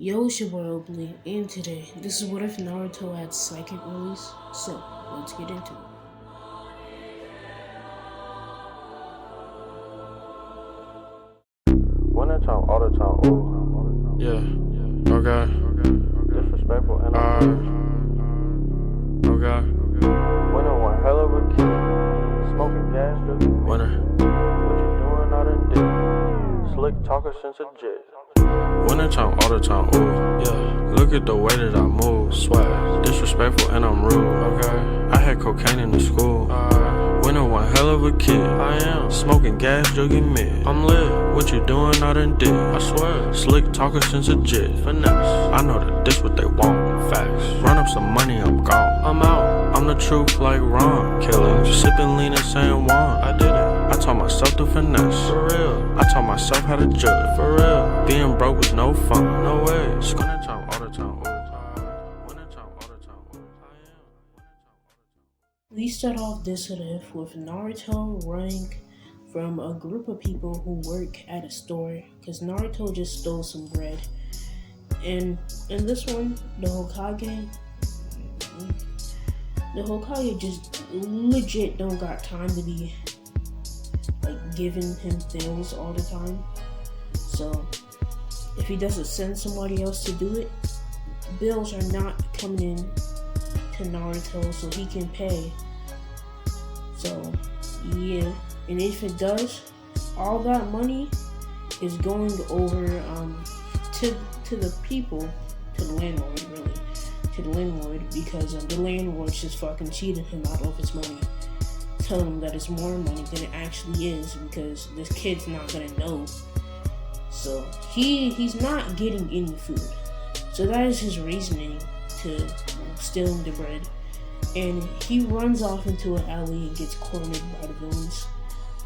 Yo, it's your boy opiluy, and today, this is what if Naruto had psychic release. So, let's get into it. Winter time, all the time, ooh. Yeah. Okay. Disrespectful and Okay. Winter one hell of a kid. Smoking gas, drinking. Winter. What you doing out in dick? Slick talker since a jet. Winter time, all the time. Ooh. Yeah. Look at the way that I move. Swag. Disrespectful and I'm rude. Okay. I had cocaine in the school. Winter one hell of a kid. I am. Smoking gas, jogging mid. I'm lit. What you doing out in dick? I swear. Slick talker since a jet. Finesse. I know that this what they want. Facts. Run up some money, I'm gone. I'm out. I'm the truth like Ron. Killing. Sipping lean and saying Juan. I did it. I taught myself to finesse. For real. I taught myself how to judge. For real. Being broke was no fun. No way. Winter time, all the time. Winter time, all the time. We start off this what if with Naruto running from a group of people who work at a store because Naruto just stole some bread. And in this one, the Hokage just legit don't got time to be like giving him bills all the time. So if he doesn't send somebody else to do it, bills are not coming in to Naruto so he can pay. So yeah, and if it does, all that money is going over to the people, to the landlord really, to the landlord because the landlord's just fucking cheating him out of his money, telling him that it's more money than it actually is because this kid's not gonna know. So he's not getting any food. So that is his reasoning to stealing the bread. And he runs off into an alley and gets cornered by the villains.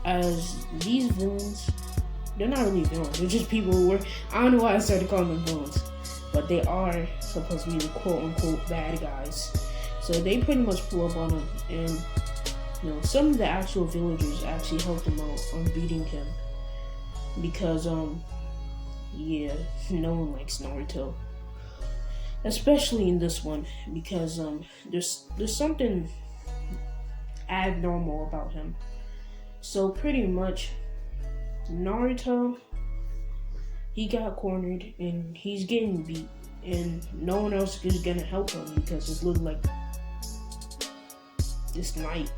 As these villains, they're not really villains, they're just people who work. I don't know why I started calling them villains, but they are supposed to be the quote-unquote bad guys. So they pretty much pull up on him, and some of the actual villagers actually helped him out on beating him. Because, yeah, no one likes Naruto. Especially in this one, because there's something abnormal about him. So pretty much, Naruto, he got cornered and he's getting beat, and no one else is gonna help him because it's looking like this night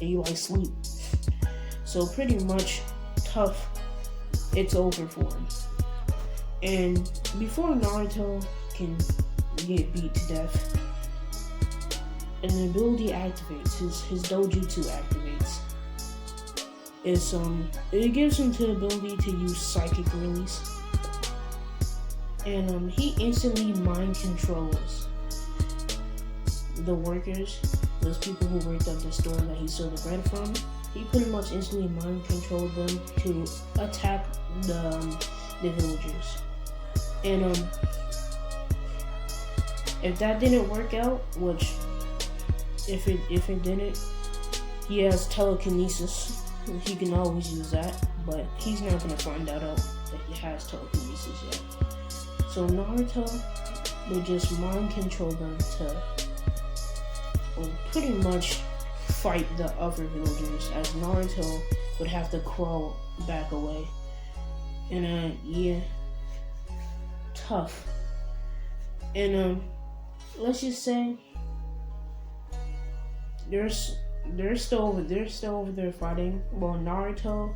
and you like sleep. So pretty much, tough. It's over for him. And before Naruto can get beat to death, an ability activates, his dojutsu activates. It gives him the ability to use psychic release, and he instantly mind controls the workers, those people who worked at the store that he stole the bread from. He pretty much instantly mind controlled them to attack the villagers. And if that didn't work out, which if it didn't, he has telekinesis. He can always use that, but he's not gonna find out that he has telekinesis yet. So Naruto would just mind control them to pretty much fight the other villagers, as Naruto would have to crawl back away. And yeah, tough. And let's just say they're still over there fighting, while Naruto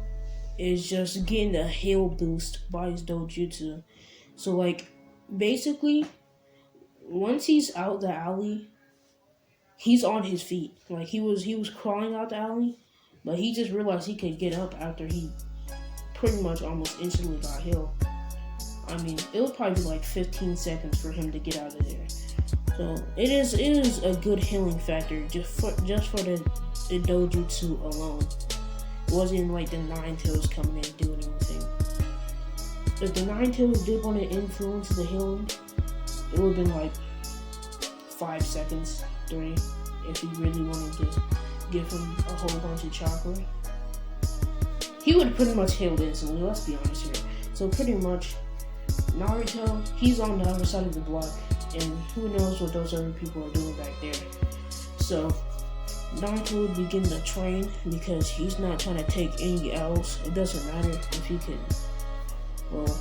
is just getting a heal boost by his dojutsu. So like basically, once he's out the alley, he's on his feet. Like he was crawling out the alley, but he just realized he could get up after he pretty much almost instantly got healed. I mean, it would probably be like 15 seconds for him to get out of there. So it is a good healing factor just for the dojutsu alone. It wasn't like the Nine Tails coming in and doing anything. If the Nine Tails did want to influence the healing, it would have been like 5 seconds, 3, if he really wanted to give him a whole bunch of chakra. He would have pretty much healed instantly, let's be honest here. So pretty much, Naruto, he's on the other side of the block, and who knows what those other people are doing back there. So Naruto would begin to train because he's not trying to take any L's. It doesn't matter if he can, well,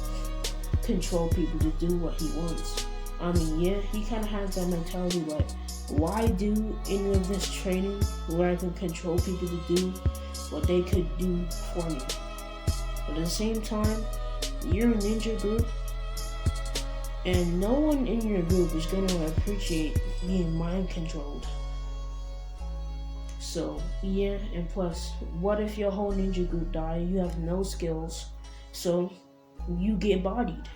control people to do what he wants. I mean, yeah, he kind of has that mentality, but why do any of this training where I can control people to do what they could do for me? But at the same time, you're a ninja group, and no one in your group is gonna appreciate being mind controlled. So yeah, and plus, what if your whole ninja group die? You have no skills, so you get bodied.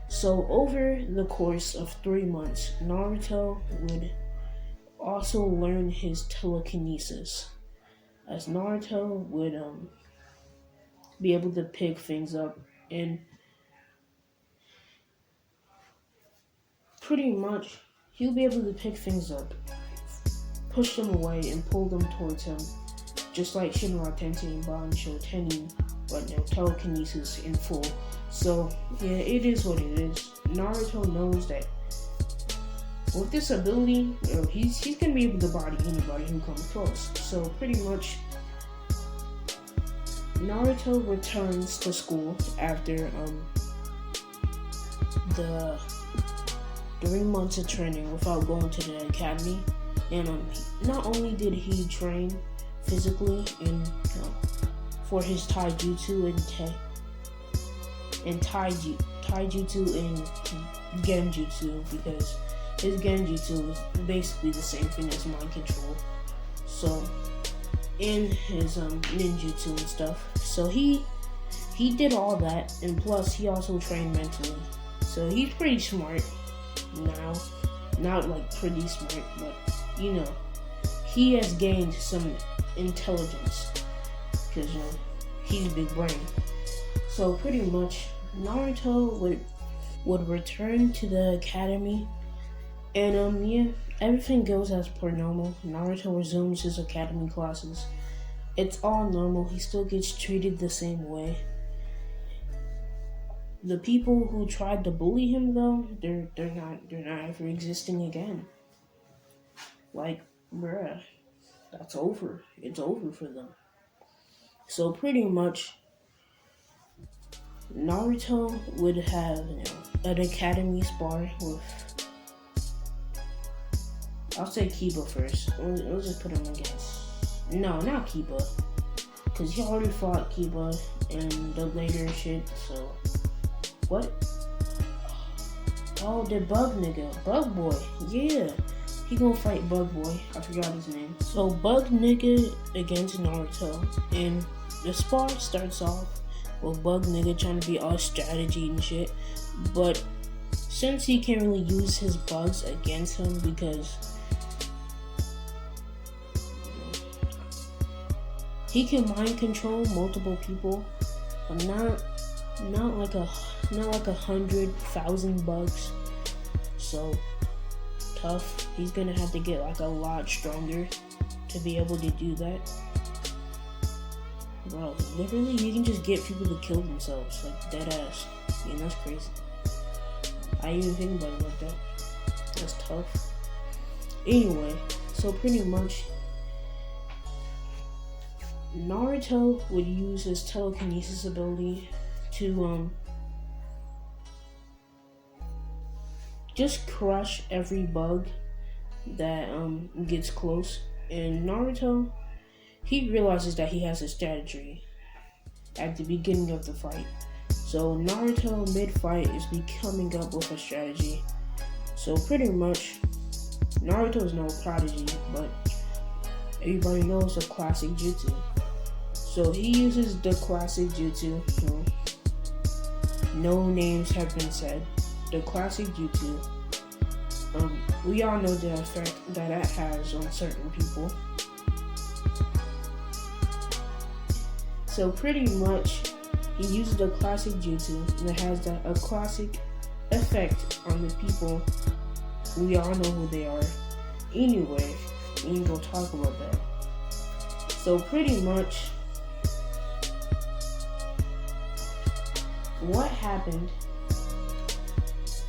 So over the course of 3 months, Naruto would also learn his telekinesis, as Naruto would be able to pick things up and pretty much he'll be able to pick things up, push them away, and pull them towards him, just like Shinra Tensei and Bansho Tenin, but now telekinesis in full. So yeah, it is what it is. Naruto knows that with this ability, he's gonna be able to body anybody who comes close. So pretty much, Naruto returns to school after the 3 months of training without going to the academy. And not only did he train physically in for his taijutsu and taijutsu and genjutsu, because his genjutsu is basically the same thing as mind control. So in his ninjutsu and stuff. So he did all that, and plus he also trained mentally. So he's pretty smart now. Not like pretty smart, but you know, he has gained some intelligence because he's big brain. So pretty much Naruto would return to the academy, and yeah, everything goes as per normal. Naruto resumes his academy classes. It's all normal. He still gets treated the same way. The people who tried to bully him, though, they're not ever existing again. Like, bruh, that's over. It's over for them. So pretty much, Naruto would have an academy spar with, I'll say Kiba first. Let's just put him against. No, not Kiba, because he already fought Kiba in the later shit. So what? Oh, the Bug nigga, Bug Boy. Yeah, he gonna fight Bug Boy. I forgot his name. So Bug nigga against Naruto, and the spar starts off with Bug nigga trying to be all strategy and shit, but since he can't really use his bugs against him because he can mind control multiple people, but not like 100,000 bugs. So tough. He's gonna have to get like a lot stronger to be able to do that. Bro, literally, you can just get people to kill themselves, like dead ass. Yeah, that's crazy. I didn't even think about it like that. That's tough. Anyway, so pretty much, Naruto would use his telekinesis ability to just crush every bug that gets close. And Naruto, he realizes that he has a strategy at the beginning of the fight. So Naruto mid-fight is coming up with a strategy. So pretty much, Naruto is no prodigy, but everybody knows the classic jutsu. So he uses the classic jutsu. So no names have been said. The classic jutsu. We all know the effect that it has on certain people. So pretty much, he uses the classic jutsu that has a classic effect on the people. We all know who they are. Anyway, we ain't gonna talk about that. So pretty much, what happened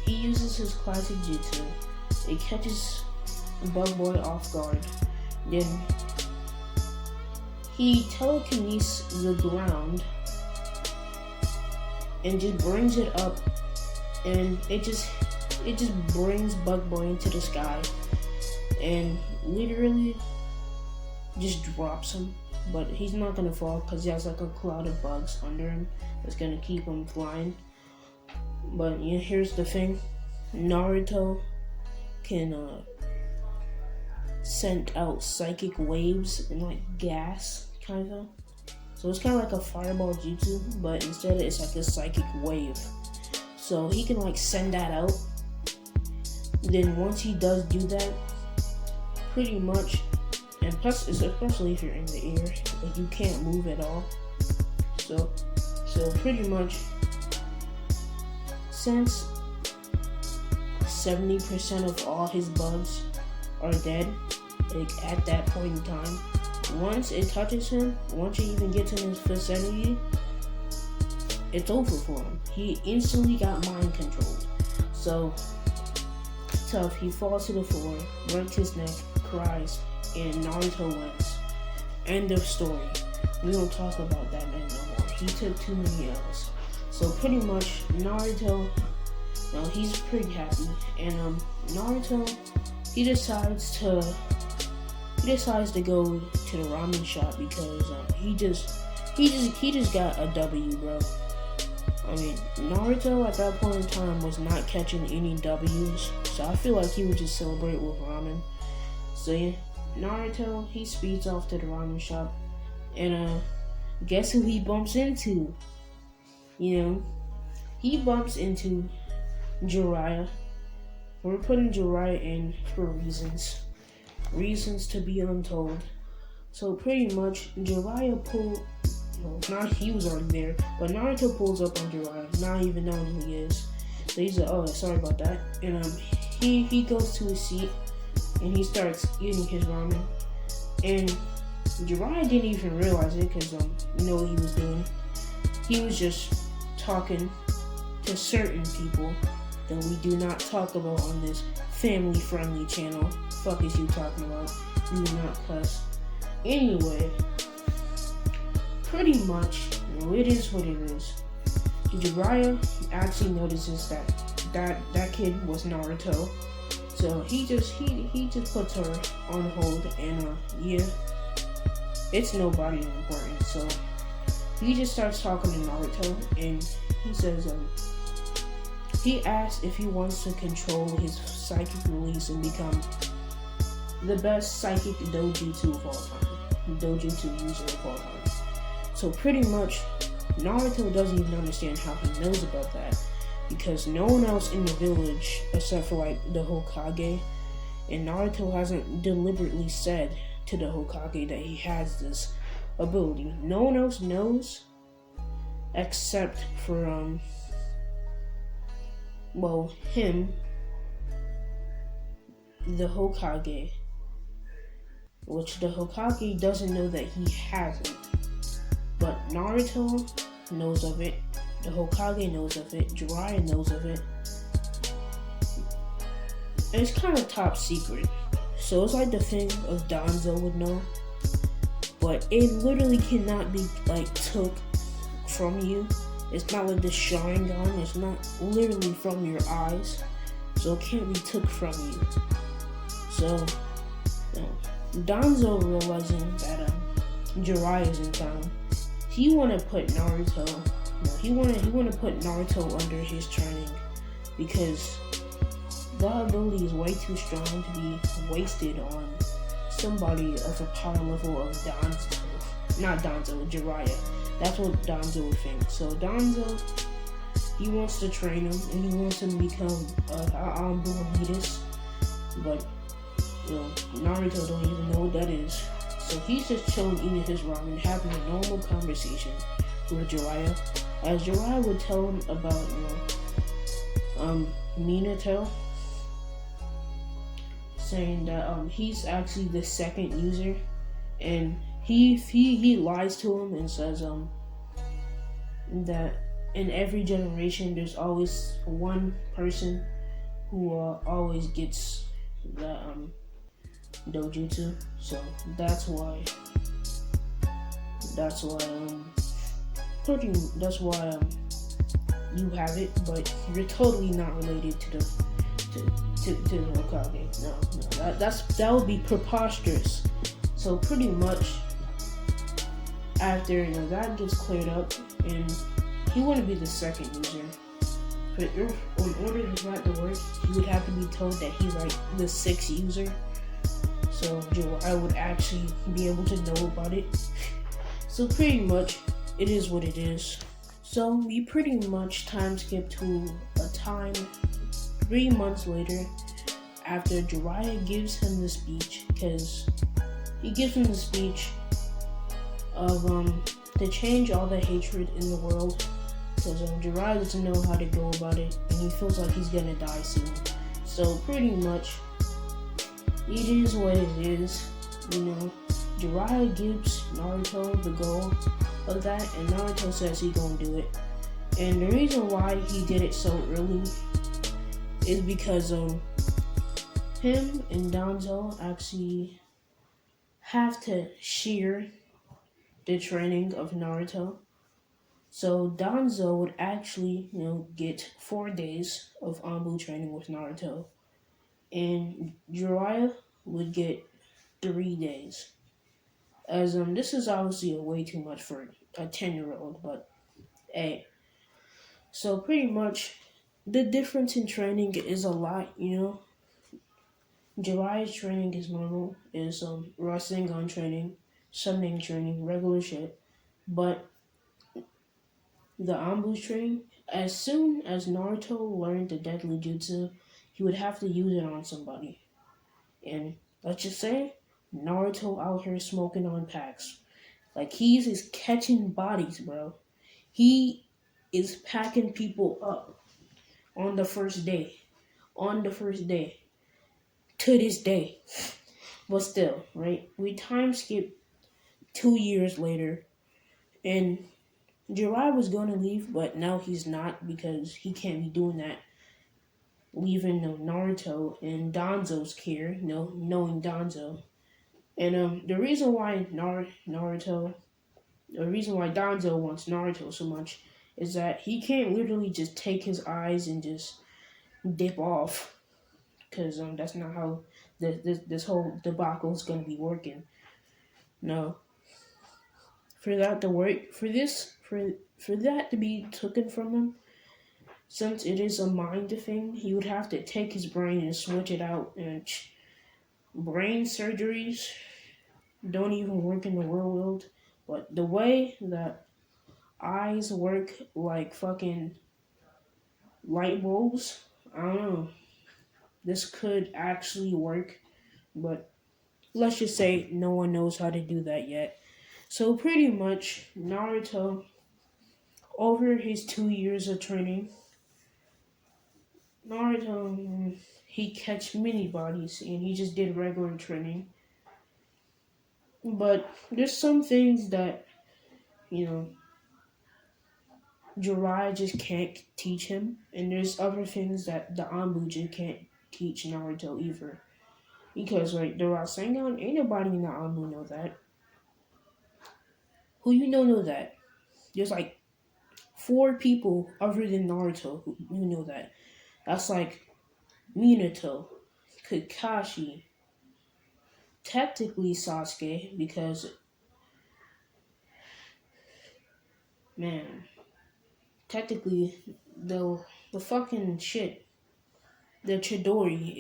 he uses his classic jutsu. It catches Bug Boy off guard. Then he telekineses the ground and just brings it up, and it just brings Bug Boy into the sky and literally just drops him. But he's not gonna fall because he has like a cloud of bugs under him that's gonna keep him flying. But yeah, here's the thing: Naruto can send out psychic waves and like gas, kind of. So it's kind of like a fireball jutsu, but instead it's like a psychic wave. So he can like send that out. Then once he does do that, pretty much, and plus, especially if you're in the air, like you can't move at all. So pretty much, since 70% of all his bugs are dead, like at that point in time, once it touches him, once it even gets in his vicinity, it's over for him. He instantly got mind controlled. So tough, he falls to the floor, breaks his neck, cries, and Naruto wins. End of story. We don't talk about that man no more. He took too many L's. So pretty much Naruto, he's pretty happy, and Naruto, he decides to go to the ramen shop because he just got a W, bro. I mean, Naruto at that point in time was not catching any W's, so I feel like he would just celebrate with ramen. So yeah, Naruto, he speeds off to the ramen shop, and guess who he bumps into? He bumps into Jiraiya. We're putting Jiraiya in for reasons to be untold. So pretty much, Jiraiya he was already there, but Naruto pulls up on Jiraiya, not even knowing who he is. So he's like, oh, sorry about that. And he goes to his seat, and he starts eating his ramen. And Jiraiya didn't even realize it, because you know what he was doing. He was just talking to certain people that we do not talk about on this family-friendly channel. Fuck is you talking about? You do not cuss. Anyway, pretty much, it is what it is. Jiraiya actually notices that kid was Naruto, so he just puts her on hold, and yeah, it's nobody important. So he just starts talking to Naruto, and he says he asks if he wants to control his psychic release and become the best psychic dojutsu of all time, dojutsu user of all time. So pretty much, Naruto doesn't even understand how he knows about that, because no one else in the village, except for like the Hokage, and Naruto hasn't deliberately said to the Hokage that he has this ability. No one else knows, except for him, the Hokage, which the Hokage doesn't know that he has it. But Naruto knows of it, the Hokage knows of it, Jiraiya knows of it. And it's kind of top secret. So it's like the thing of Danzo would know. But it literally cannot be like took from you. It's not like the Sharingan, it's not literally from your eyes. So it can't be took from you. So Danzo realizing that Jiraiya is in town, he wanna put Naruto. He wanna put Naruto under his training, because the ability is way too strong to be wasted on somebody of a power level of Danzo. Not Danzo, Jiraiya. That's what Danzo would think. So Danzo, he wants to train him, and he wants him to become an elitist. But Naruto don't even know what that is. So he's just chilling, eating his ramen, having a normal conversation with Jiraiya. As Jiraiya would tell him about, Minato, saying that he's actually the second user, and he lies to him and says that in every generation there's always one person who always gets that dojutsu. So that's why that's why pretty that's why you have it, but you're totally not related to the Hokage. No, that would be preposterous. So pretty much after that gets cleared up, and he wouldn't be the second user. But in order for that to work, he would have to be told that he's like the sixth user. So Jiraiya would actually be able to know about it. So pretty much, it is what it is. So we pretty much time skip to a time 3 months later, after Jiraiya gives him the speech, because he gives him the speech of to change all the hatred in the world, because Jiraiya doesn't know how to go about it, and he feels like he's gonna die soon. So pretty much, it is what it is. Jiraiya gives Naruto the goal of that, and Naruto says he's gonna do it. And the reason why he did it so early is because him and Danzo actually have to share the training of Naruto. So Danzo would actually, get 4 days of Anbu training with Naruto, and Jiraiya would get 3 days. As this is obviously way too much for a 10-year-old, but hey. So pretty much, the difference in training is a lot. Jiraiya's training is normal, is Rasengan training, summoning training, regular shit. But the Anbu training, as soon as Naruto learned the deadly jutsu, he would have to use it on somebody. And let's just say, Naruto out here smoking on packs. Like, he's just catching bodies, bro. He is packing people up on the first day. To this day. But still, right? We time skip 2 years later, and Jiraiya was going to leave, but now he's not, because he can't be doing that. Leaving Naruto in Danzo's care, knowing Danzo. And the reason why Danzo wants Naruto so much is that he can't literally just take his eyes and just dip off, because that's not how this whole debacle is going to be working. No. For that to work, for that to be taken from him, since it is a mind thing, he would have to take his brain and switch it out. And brain surgeries don't even work in the real world. But the way that eyes work like fucking light bulbs, I don't know. This could actually work, but let's just say no one knows how to do that yet. So pretty much, Naruto, over his 2 years of training, Naruto, he catch many bodies, and he just did regular training. But there's some things that, Jiraiya just can't teach him, and there's other things that the Anbuja can't teach Naruto either. Because, the Rasengan, ain't nobody in the Anbu know that. Who know that? There's 4 people other than Naruto who know that. That's Minato, Kakashi, technically Sasuke, because, man, technically the fucking shit, the Chidori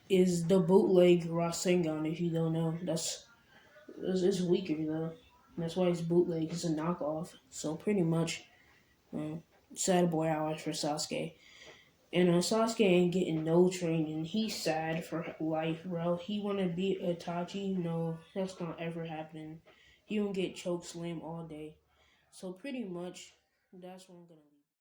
is the bootleg Rasengan. If you don't know, it's weaker though. That's why it's bootleg. It's a knockoff. So pretty much, sad boy hours for Sasuke. And Sasuke ain't getting no training. He's sad for life, bro. He wanna beat Itachi. No, that's not ever happening. He won't get choke slam all day. So pretty much, that's where I'm gonna leave.